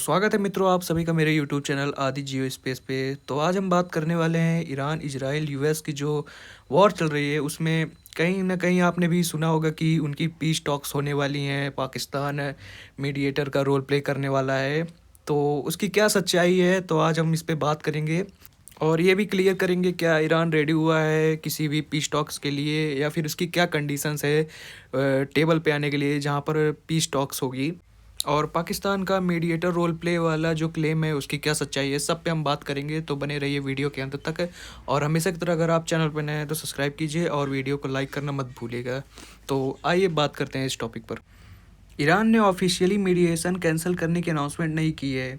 स्वागत है मित्रों आप सभी का मेरे यूट्यूब चैनल आदि जियो स्पेस पे। तो आज हम बात करने वाले हैं ईरान इजराइल यूएस की जो वॉर चल रही है उसमें कहीं ना कहीं आपने भी सुना होगा कि उनकी पीस टॉक्स होने वाली हैं। पाकिस्तान मीडिएटर का रोल प्ले करने वाला है। तो उसकी क्या सच्चाई है, तो आज हम इस पे बात करेंगे और ये भी क्लियर करेंगे क्या ईरान रेडी हुआ है किसी भी पीस टॉक्स के लिए, या फिर उसकी क्या कंडीशंस है टेबल पे आने के लिए जहाँ पर पीस टॉक्स होगी। और पाकिस्तान का मीडिएटर रोल प्ले वाला जो क्लेम है उसकी क्या सच्चाई है, सब पे हम बात करेंगे। तो बने रहिए वीडियो के अंत तक। और हमेशा की तरह अगर आप चैनल पर नए हैं तो सब्सक्राइब कीजिए और वीडियो को लाइक करना मत भूलिएगा। तो आइए बात करते हैं इस टॉपिक पर। ईरान ने ऑफिशियली मीडिएशन कैंसिल करने की अनाउंसमेंट नहीं की है,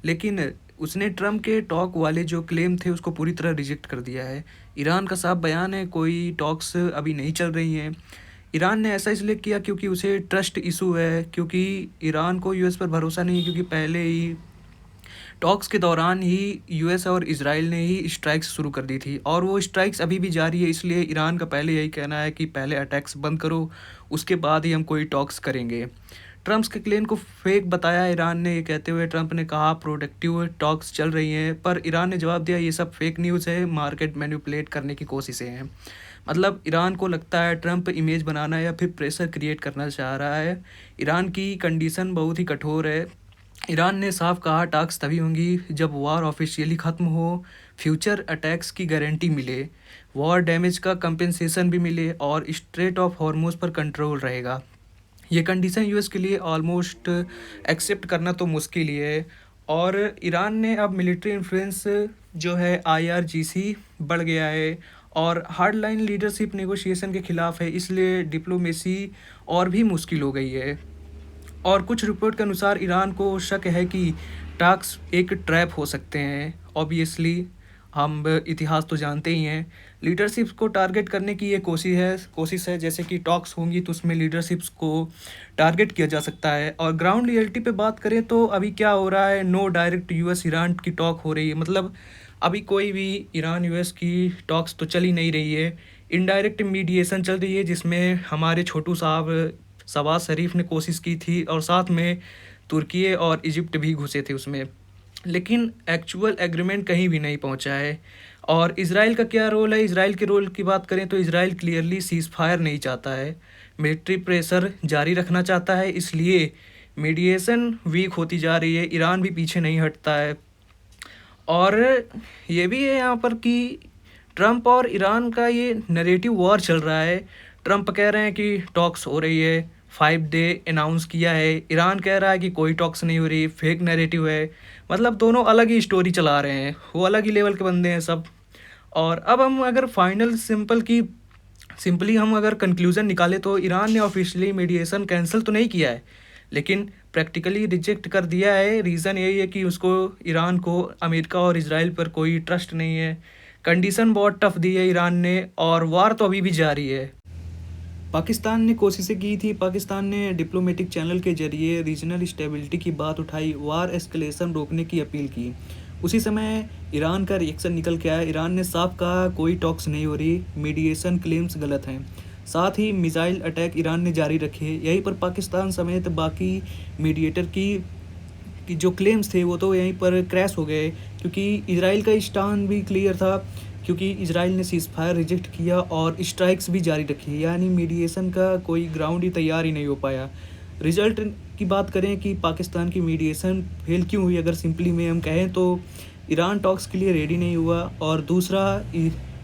लेकिन उसने ट्रम्प के टॉक वाले जो क्लेम थे उसको पूरी तरह रिजेक्ट कर दिया है। ईरान का साफ बयान है, कोई टॉक्स अभी नहीं चल रही हैं। ईरान ने ऐसा इसलिए किया क्योंकि उसे ट्रस्ट इशू है, क्योंकि ईरान को यूएस पर भरोसा नहीं है, क्योंकि पहले ही टॉक्स के दौरान ही यूएस और इजराइल ने ही स्ट्राइक्स शुरू कर दी थी और वो स्ट्राइक्स अभी भी जारी है। इसलिए ईरान का पहले यही कहना है कि पहले अटैक्स बंद करो, उसके बाद ही हम कोई टॉक्स करेंगे। ट्रम्प के क्लेम को फेक बताया ईरान ने, ये कहते हुए ट्रम्प ने कहा प्रोडक्टिव टॉक्स चल रही हैं, पर ईरान ने जवाब दिया ये सब फेक न्यूज़ है, मार्केट मैनिपुलेट करने की कोशिशें हैं। मतलब ईरान को लगता है ट्रम्प इमेज बनाना या फिर प्रेशर क्रिएट करना चाह रहा है। ईरान की कंडीशन बहुत ही कठोर है। ईरान ने साफ कहा टॉक्स तभी होंगी जब वॉर ऑफिशियली ख़त्म हो, फ्यूचर अटैक्स की गारंटी मिले, वॉर डैमेज का कंपेंसेशन भी मिले और स्ट्रेट ऑफ हॉर्मोज पर कंट्रोल रहेगा। ये कंडीशन यूएस के लिए ऑलमोस्ट एक्सेप्ट करना तो मुश्किल ही है। और ईरान ने अब मिलिट्री इन्फ्लुएंस जो है आईआरजीसी बढ़ गया है और हार्ड लाइन लीडरशिप नेगोशिएशन के खिलाफ है, इसलिए डिप्लोमेसी और भी मुश्किल हो गई है। और कुछ रिपोर्ट के अनुसार ईरान को शक है कि टॉक्स एक ट्रैप हो सकते हैं। ऑब्वियसली हम इतिहास तो जानते ही हैं, लीडरशिप्स को टारगेट करने की ये कोशिश है। जैसे कि टॉक्स होंगी तो उसमें लीडरशिप्स को टारगेट किया जा सकता है। और ग्राउंड रियलिटी पे बात करें तो अभी क्या हो रहा है, नो डायरेक्ट यूएस ईरान की टॉक हो रही है। मतलब अभी कोई भी ईरान यूएस की टॉक्स तो चल ही नहीं रही है, इनडायरेक्ट मीडिएशन चल रही है, जिसमें हमारे छोटू साहब शहबाज शरीफ ने कोशिश की थी और साथ में तुर्की और इजिप्ट भी घुसे थे उसमें, लेकिन एक्चुअल एग्रीमेंट कहीं भी नहीं पहुंचा है। और इसराइल का क्या रोल है, इसराइल के रोल की बात करें तो इसराइल क्लियरली सीज़ फायर नहीं चाहता है, मिलिट्री प्रेशर जारी रखना चाहता है, इसलिए मीडिएशन वीक होती जा रही है। ईरान भी पीछे नहीं हटता है। और ये भी है यहाँ पर कि ट्रम्प और ईरान का ये नरेटिव वॉर चल रहा है। ट्रम्प कह रहे हैं कि टॉक्स हो रही है, 5 डे अनाउंस किया है, ईरान कह रहा है कि कोई टॉक्स नहीं हो रही, फेक नैरेटिव है। मतलब दोनों अलग ही स्टोरी चला रहे हैं, वो अलग ही लेवल के बंदे हैं सब। और अब हम अगर फाइनल सिंपली हम अगर कंक्लूज़न निकालें तो ईरान ने ऑफिशियली मीडिएशन कैंसिल तो नहीं किया है, लेकिन प्रैक्टिकली रिजेक्ट कर दिया है। रीज़न यही है कि उसको ईरान को अमेरिका और इसराइल पर कोई ट्रस्ट नहीं है। कंडीशन बहुत टफ दी है ईरान ने और वार तो अभी भी जारी है। पाकिस्तान ने कोशिशें की थी, पाकिस्तान ने डिप्लोमेटिक चैनल के जरिए रीजनल स्टेबिलिटी की बात उठाई, वार एस्केलेशन रोकने की अपील की। उसी समय ईरान का रिएक्शन निकल के आया। ईरान ने साफ कहा कोई टॉक्स नहीं हो रही, मीडिएशन क्लेम्स गलत हैं। साथ ही मिसाइल अटैक ईरान ने जारी रखे। यहीं पर पाकिस्तान समेत बाकी मीडिएटर की जो क्लेम्स थे वो तो यहीं पर क्रैश हो गए, क्योंकि इसराइल का स्टैंड भी क्लियर था, क्योंकि इसराइल ने सीज़ फायर रिजेक्ट किया और स्ट्राइक्स भी जारी रखी। यानी मीडिएशन का कोई ग्राउंड ही तैयार ही नहीं हो पाया। रिजल्ट की बात करें कि पाकिस्तान की मीडिएशन फेल क्यों हुई, अगर सिंपली में हम कहें तो ईरान टॉक्स के लिए रेडी नहीं हुआ, और दूसरा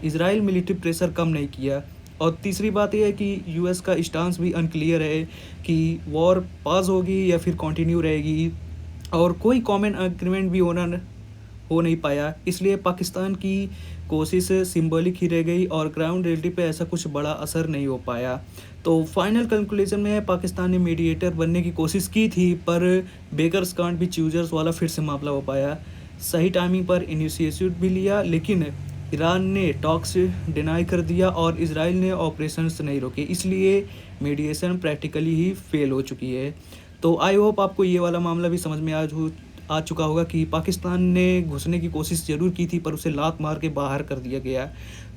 इसराइल मिलिट्री प्रेशर कम नहीं किया, और तीसरी बात यह है कि यूएस का स्टांस भी अनक्लियर है कि वॉर पास होगी या फिर कंटिन्यू रहेगी, और कोई कॉमन एग्रीमेंट भी हो नहीं पाया। इसलिए पाकिस्तान की कोशिश सिंबॉलिक ही रह गई और ग्राउंड रियलिटी पे ऐसा कुछ बड़ा असर नहीं हो पाया। तो फाइनल कंक्लूजन में पाकिस्तान ने मीडिएटर बनने की कोशिश की थी, पर बेगर्स कांट बी चूजर्स वाला फिर से मामला हो पाया। सही टाइमिंग पर इनिशिएटिव भी लिया, लेकिन ईरान ने टॉक्स डिनाई कर दिया और इसराइल ने ऑपरेशंस नहीं रोके, इसलिए मीडिएशन प्रैक्टिकली ही फेल हो चुकी है। तो आई होप आपको ये वाला मामला भी समझ में आ चुका होगा कि पाकिस्तान ने घुसने की कोशिश ज़रूर की थी, पर उसे लात मार के बाहर कर दिया गया।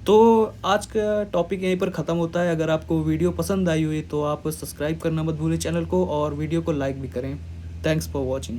तो आज का टॉपिक यहीं पर ख़त्म होता है। अगर आपको वीडियो पसंद आई हुई तो आप सब्सक्राइब करना मत भूलें चैनल को, और वीडियो को लाइक भी करें। Thanks for watching.